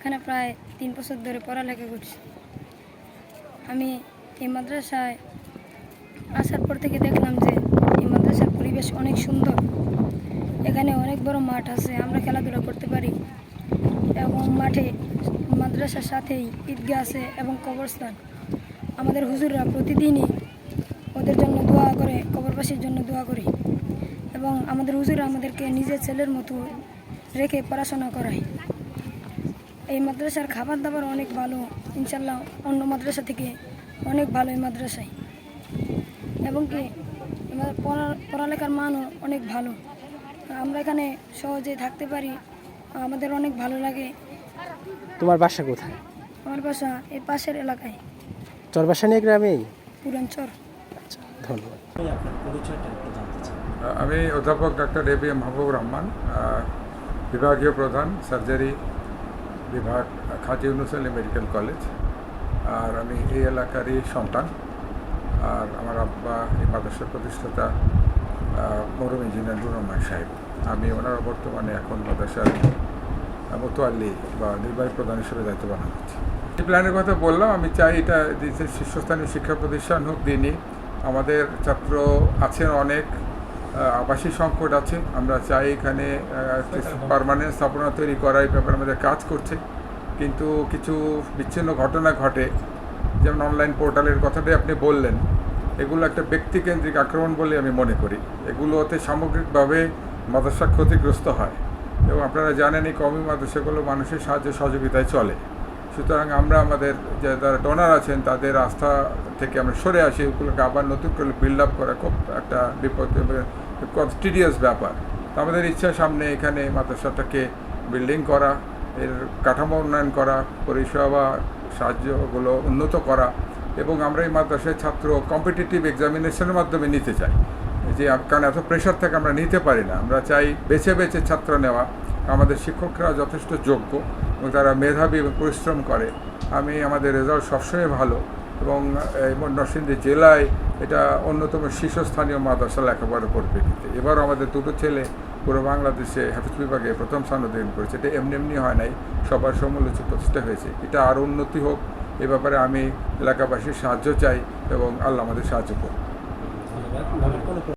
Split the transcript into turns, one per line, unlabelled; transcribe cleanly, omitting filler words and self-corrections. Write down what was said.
এখানে প্রায় 3 বছর ধরে পড়ালেখা করছি। আমি এই মাদ্রাসায় আসার পর থেকে দেখলাম যে এই মাদ্রাসার পরিবেশ অনেক সুন্দর। এখানে অনেক বড় মাঠ আছে, আমরা খেলাধুলা করতে পারি এবং মাঠে মাদ্রাসার সাথেই ঈদগাহ আছে এবং কবরস্থান। আমাদের হুজুররা প্রতিদিনই ওদের জন্য দোয়া করে, কবরবাসীর জন্য দোয়া করে এবং আমাদের হুজুররা আমাদেরকে নিজের ছেলের মতো রেখে পড়াশোনা করায়। এই মাদ্রাসার খাবার দাবার অনেক ভালো, ইনশাল্লাহ অন্য মাদ্রাসা থেকে অনেক ভালো এই মাদ্রাসায়, এবং কি পড়ালেখার মানও অনেক ভালো। আমরা এখানে সহজে থাকতে পারি, আমাদের অনেক ভালো লাগে।
তোমার বাসা কোথায়?
আমার বাসা এই পাশের এলাকায়,
চরবাসানি গ্রামেই।
পুরানচর।
আচ্ছা, ধন্যবাদ।
আমি অধ্যাপক ডাক্তার এবিএম মাহবুবুর রহমান, বিভাগীয় প্রধান সার্জারি বিভাগ, খাজি ইউনুস আলী মেডিকেল কলেজ। আর আমি এই এলাকারই সন্তান। আর আমার আব্বা এই মাদ্রাসার প্রতিষ্ঠাতা মরহুম ইঞ্জিনিয়ার নুর রহমান সাহেব। আমি ওনারা বর্তমানে এখন মাদ্রাসার মোতোয়াল্লি বা নির্বাহী প্রধান হিসেবে দায়িত্ব পালন করছি। এই প্ল্যানের কথা বললাম, আমি চাই এটা দেশের শীর্ষস্থানীয় শিক্ষা প্রতিষ্ঠান হোক। দিনই আমাদের ছাত্র আছেন অনেক, আবাসিক সংকট আছে। আমরা চাই এখানে পার্মানেন্ট স্থাপনা তৈরি করার এই ব্যাপারে আমাদের কাজ করছে, কিন্তু কিছু বিচ্ছিন্ন ঘটনা ঘটে, যেমন অনলাইন পোর্টালের কথাটাই আপনি বললেন। এগুলো একটা ব্যক্তিকেন্দ্রিক আক্রমণ বলে আমি মনে করি। এগুলোতে সামগ্রিকভাবে মাদ্রাসা ক্ষতিগ্রস্ত হয় এবং আপনারা জানেন এই কওমি মাদ্রাসাগুলো মানুষের সাহায্য সহযোগিতায় চলে। সুতরাং আমরা আমাদের যারা ডোনার আছেন তাদের আস্থা থেকে আমরা সরে আসি। এগুলোকে আবার নতুন করে বিল্ড আপ করা খুব একটা বিপদ, টিডিয়াস ব্যাপার। তো আমাদের ইচ্ছা সামনে এখানে মাদ্রাসাটাকে বিল্ডিং করা, এর কাঠামো উন্নয়ন করা, পরিষেবা সাহায্যগুলো উন্নত করা, এবং আমরা এই মাদ্রাসায় ছাত্র কম্পিটিটিভ এক্সামিনেশনের মাধ্যমে নিতে চাই। যে কারণ এত প্রেশার থেকে আমরা নিতে পারি না, আমরা চাই বেছে বেছে ছাত্র নেওয়া। আমাদের শিক্ষকরা যথেষ্ট যোগ্য এবং তারা মেধাবী এবং পরিশ্রম করে। আমাদের রেজাল্ট সবসময় ভালো এবং নরসিংদী জেলায় এটা অন্যতম শীর্ষস্থানীয় মাদ্রাসা লেখাপড়ার পরিপ্রেক্ষিতে। এবারও আমাদের দুটো ছেলে পুরো বাংলাদেশে হাফিজ বিভাগে প্রথম স্থান অধিকার করেছে। এটা এমনি হয় নাই, সবার সমালোচিত প্রচেষ্টা হয়েছে। এটা আরও উন্নতি হোক, এ ব্যাপারে আমি এলাকাবাসীর সাহায্য চাই এবং আল্লাহ আমাদের সাহায্য করুন।